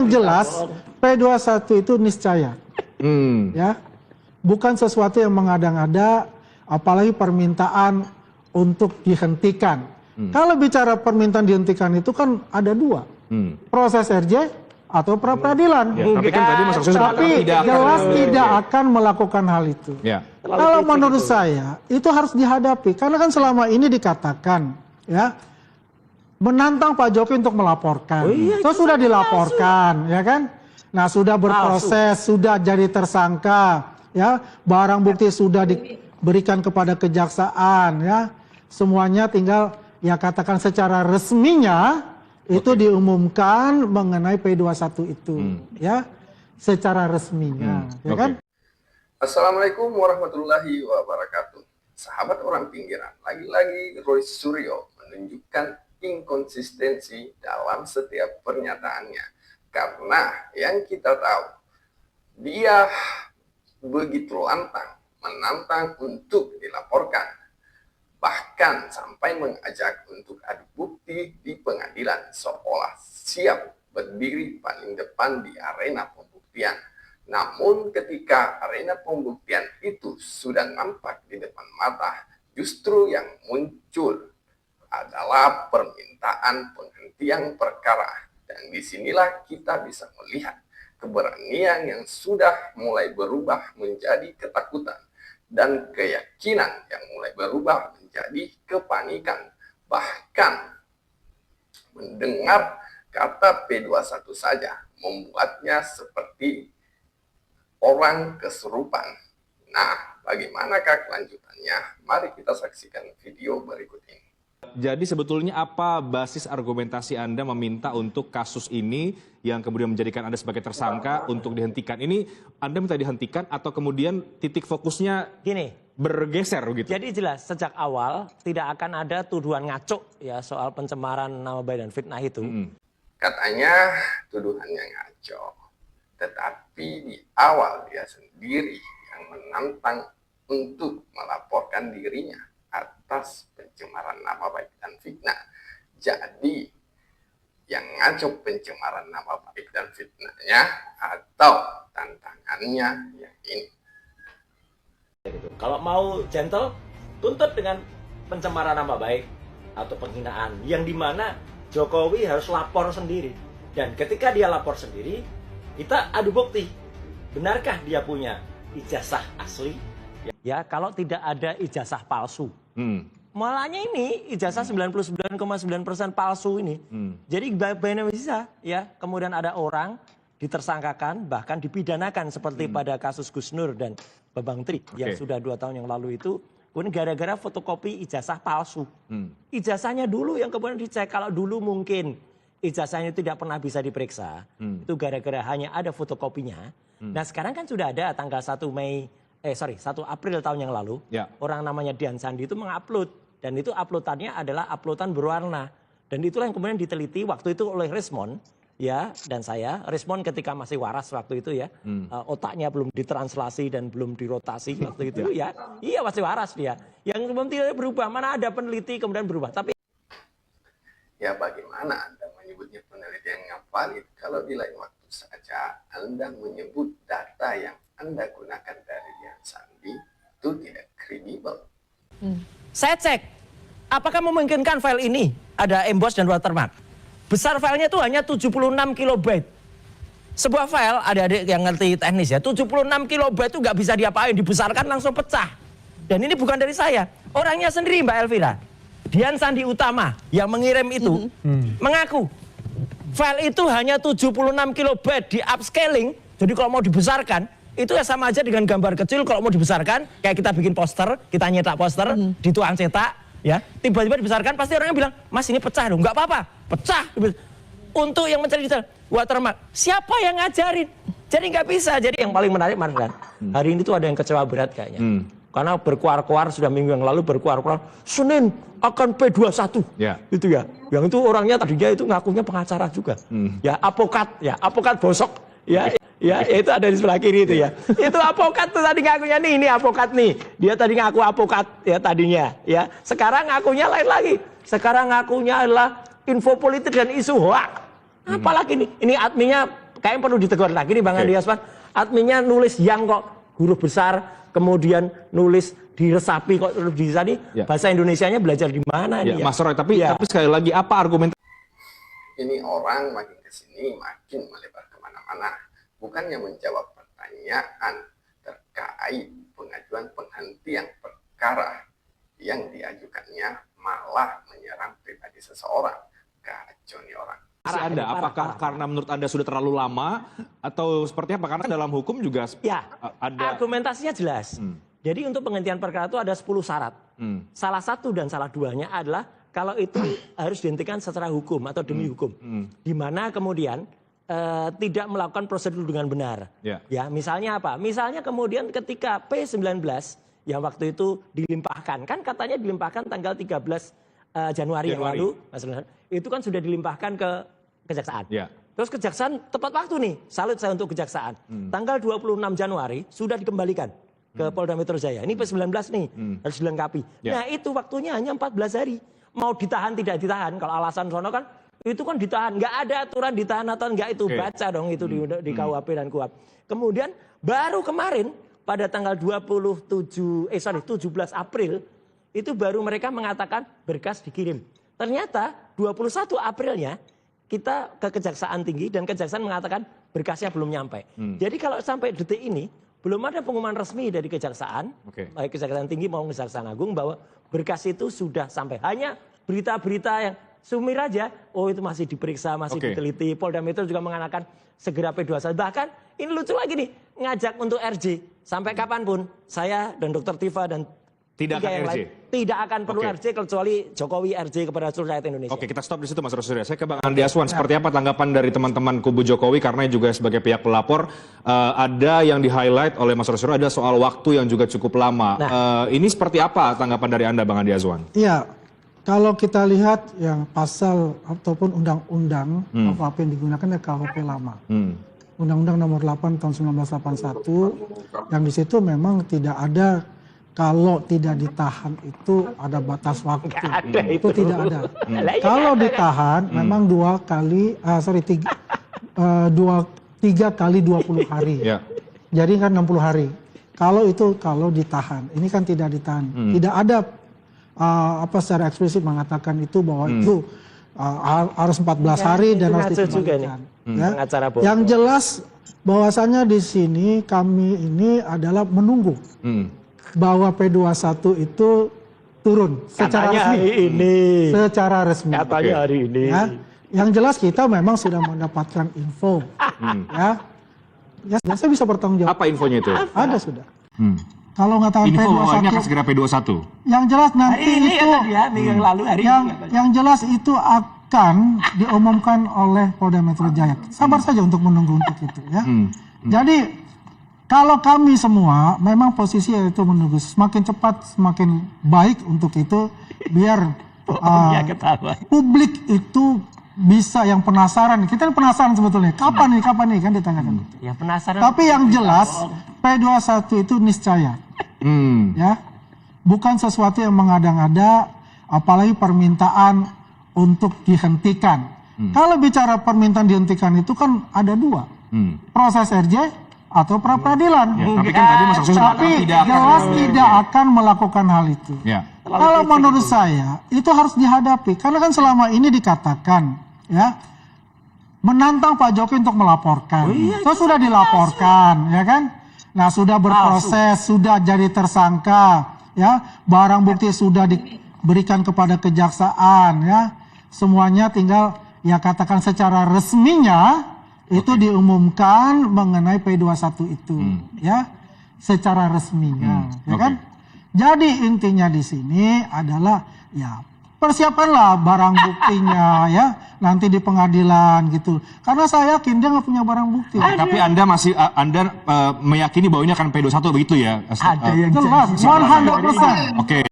Jelas P21 itu niscaya, ya, bukan sesuatu yang mengada-ngada, apalagi permintaan untuk dihentikan. Kalau bicara permintaan dihentikan itu kan ada dua, proses RJ atau pra peradilan. Ya, tapi kan tadi Mas Rosi Tapi jelas tidak akan melakukan hal itu. Ya. Kalau menurut saya itu harus dihadapi, karena kan selama ini dikatakan, ya, menantang Pak Jokowi untuk melaporkan. Itu sudah dilaporkan, ya kan? Nah, sudah berproses, sudah jadi tersangka, ya. Barang bukti sudah diberikan kepada kejaksaan, ya. Semuanya tinggal ya katakan secara resminya itu diumumkan mengenai P21 itu, ya. Secara resminya, ya kan? Assalamualaikum warahmatullahi wabarakatuh. Sahabat orang pinggiran, lagi-lagi Roy Suryo menunjukkan inkonsistensi dalam setiap pernyataannya. Karena yang kita tahu, dia begitu lantang menantang untuk dilaporkan. Bahkan sampai mengajak untuk adu bukti di pengadilan, seolah siap berdiri paling depan di arena pembuktian. Namun ketika arena pembuktian itu sudah nampak di depan mata, justru yang muncul adalah permintaan penghentian perkara. Dan disinilah kita bisa melihat keberanian yang sudah mulai berubah menjadi ketakutan, dan keyakinan yang mulai berubah menjadi kepanikan. Bahkan mendengar kata P21 saja membuatnya seperti orang kesurupan. Nah, bagaimanakah kelanjutannya? Mari kita saksikan video berikut ini. Jadi sebetulnya apa basis argumentasi Anda meminta untuk kasus ini yang kemudian menjadikan Anda sebagai tersangka untuk dihentikan? Ini Anda minta dihentikan atau kemudian titik fokusnya gini, bergeser gitu? jadi jelas sejak awal tidak akan ada tuduhan ngaco ya soal pencemaran nama baik dan fitnah itu. Katanya tuduhannya ngaco, tetapi di awal dia sendiri yang menantang untuk melaporkan dirinya atas pencemaran nama baik dan fitnah. Jadi yang ngaco pencemaran nama baik dan fitnahnya atau tantangannya yang ini. Kalau mau gentle, tuntut dengan pencemaran nama baik atau penghinaan, yang dimana Jokowi harus lapor sendiri. Dan ketika dia lapor sendiri, kita adu bukti. Benarkah dia punya ijazah asli? Ya, kalau tidak ada ijazah palsu. Malahnya ini ijazah 99,9% palsu ini. Jadi bisa ya, kemudian ada orang ditersangkakan bahkan dipidanakan seperti pada kasus Gus Nur dan Bambang Tri yang sudah 2 tahun yang lalu itu, kemudian gara-gara fotokopi ijazah palsu. Ijazahnya dulu yang kemudian dicek, kalau dulu mungkin ijazahnya tidak pernah bisa diperiksa, itu gara-gara hanya ada fotokopinya. Nah, sekarang kan sudah ada tanggal 1 April tahun yang lalu, orang namanya Dian Sandi itu mengupload, dan itu uploadannya adalah uploadan berwarna, dan itulah yang kemudian diteliti waktu itu oleh Rismond, ya, dan saya. Rismond ketika masih waras waktu itu ya, otaknya belum ditranslasi dan belum dirotasi waktu itu ya, iya masih waras dia. Yang belum tidak berubah, mana ada peneliti kemudian berubah. Tapi ya bagaimana Anda menyebutnya penelitian yang valid kalau di lain waktu saja Anda menyebut data yang Anda gunakan dari Dian Sandi itu tidak kredibel. saya cek, apakah memungkinkan file ini ada emboss dan watermark? Besar filenya itu hanya 76 kilobyte. Sebuah file, adik-adik yang ngerti teknis ya, 76 kilobyte itu nggak bisa diapain, dibesarkan langsung pecah. Dan ini bukan dari saya, orangnya sendiri Mbak Elvira. Dian Sandi Utama yang mengirim itu mengaku file itu hanya 76 kilobyte di upscaling. Jadi kalau mau dibesarkan itu ya sama aja dengan gambar kecil. Kalau mau dibesarkan kayak kita bikin poster, kita nyetak poster, dituang cetak, ya tiba-tiba dibesarkan, pasti orangnya bilang, Mas ini pecah dong. Nggak apa-apa, pecah. Untuk yang mencari detail watermark, siapa yang ngajarin? Jadi nggak bisa. Jadi yang paling menarik Marfan, hari ini tuh ada yang kecewa berat kayaknya. Karena berkuar-kuar sudah minggu yang lalu berkuar-kuar, Senin akan P21. Itu ya. Yang itu orangnya tadinya itu ngakunya pengacara juga. Ya, apokat bosok. Ya, itu ada di sebelah kiri itu ya. Itu apokat tuh tadi ngakunya nih, ini apokat nih. Dia tadi ngaku apokat ya tadinya, ya. Sekarang ngakunya lain lagi. Sekarang ngakunya adalah info politik dan isu hoak. Apalagi nih, ini adminnya kayaknya perlu ditegur lagi nih Bang Andi Aswan. Adminnya nulis yang kok huruf besar, kemudian nulis diresapi kok di tadi bahasa Indonesianya belajar di mana nih? Mas Roy, tapi sekali lagi apa argumen? Ini orang makin kesini makin melebar kemana-mana. Bukannya menjawab pertanyaan terkait pengajuan penghentian perkara yang diajukannya, malah menyerang pribadi seseorang. Kacau nih orang. Anda, apakah karena menurut Anda sudah terlalu lama atau seperti apa? Karena dalam hukum juga ada argumentasinya jelas. Jadi untuk penghentian perkara itu ada 10 syarat. Salah satu dan salah duanya adalah kalau itu harus dihentikan secara hukum atau demi hukum. Di mana kemudian tidak melakukan prosedur dengan benar. Ya, misalnya apa? Misalnya kemudian ketika P19 yang waktu itu dilimpahkan, kan katanya dilimpahkan tanggal 13 Januari yang lalu, Mas Renhard, itu kan sudah dilimpahkan ke kejaksaan. Terus kejaksaan tepat waktu nih, salut saya untuk kejaksaan. Tanggal 26 Januari sudah dikembalikan ke Polda Metro Jaya. Ini P19 nih, harus dilengkapi. Nah itu waktunya hanya 14 hari. Mau ditahan tidak ditahan, kalau alasan sono kan, itu kan ditahan. Nggak ada aturan ditahan atau enggak itu. Baca dong itu di KUHP dan KUHP. Kemudian baru kemarin pada tanggal 17 April, itu baru mereka mengatakan berkas dikirim. Ternyata 21 Aprilnya kita ke Kejaksaan Tinggi dan Kejaksaan mengatakan berkasnya belum nyampe. Jadi kalau sampai detik ini belum ada pengumuman resmi dari Kejaksaan, baik Kejaksaan Tinggi maupun Kejaksaan Agung bahwa berkas itu sudah sampai. Hanya berita-berita yang sumir aja, oh itu masih diperiksa, masih diteliti. Polda Metro juga mengatakan segera P21. Bahkan ini lucu lagi nih, ngajak untuk RJ. Sampai kapanpun saya dan Dr. Tifa dan tidak akan RJ. Tidak akan perlu RJ kecuali Jokowi RJ kepada seluruh rakyat Indonesia. Oke, kita stop di situ Mas Rosurya. Saya ke Bang Andi Aswan. Seperti apa tanggapan dari teman-teman kubu Jokowi karena juga sebagai pihak pelapor ada yang di-highlight oleh Mas Rosurya ada soal waktu yang juga cukup lama. Ini seperti apa tanggapan dari Anda Bang Andi Aswan? Iya. Kalau kita lihat yang pasal ataupun undang-undang apa yang digunakan ya KUHP lama. Undang-undang nomor 8 tahun 1981 yang di situ memang tidak ada kalau tidak ditahan itu ada batas waktu. Itu tidak ada. Kalau ditahan memang 3 kali 20 hari. Jadi kan 60 hari. Kalau ditahan, ini kan tidak ditahan. Tidak ada secara eksplisit mengatakan itu bahwa itu harus 14 hari dan harus dikembalikan. Yang jelas bahwasannya di sini kami ini adalah menunggu bahwa P21 itu turun secara resmi. Secara resmi. Katanya hari ini. Ya. Yang jelas kita memang sudah mendapatkan info. Ya, saya bisa bertanggung jawab. Apa infonya itu? Ada sudah. Kalau mengatakan info P21, bahwa ini akan segera P21. Yang jelas nanti ini itu minggu lalu yang jelas itu akan diumumkan oleh Polda Metro Jaya. Sabar saja untuk menunggu untuk itu ya. Jadi kalau kami semua memang posisi itu menunggu semakin cepat semakin baik untuk itu biar publik itu bisa yang penasaran. Kita penasaran sebetulnya kapan nih kan ditanyakan. Ya penasaran. Tapi yang jelas P21 itu niscaya. Ya. Bukan sesuatu yang mengada-ngada apalagi permintaan untuk dihentikan. Kalau bicara permintaan dihentikan itu kan ada 2. Proses RJ atau pra peradilan. Tapi kan tadi Mas Rosurya jelas tidak akan melakukan hal itu. Kalau menurut saya itu harus dihadapi karena kan selama ini dikatakan ya menantang Pak Jokowi untuk melaporkan. Itu sudah dilaporkan ya kan. Nah sudah berproses, sudah jadi tersangka ya, barang bukti sudah diberikan kepada kejaksaan ya. Semuanya tinggal ya katakan secara resminya itu diumumkan mengenai P21 itu ya secara resminya ya kan. Jadi intinya di sini adalah ya persiapanlah barang buktinya ya nanti di pengadilan gitu. Karena saya yakin dia nggak punya barang bukti. Tapi Anda meyakini bahwa ini akan P21 begitu ya? Ada yang jelas 100%. Oke.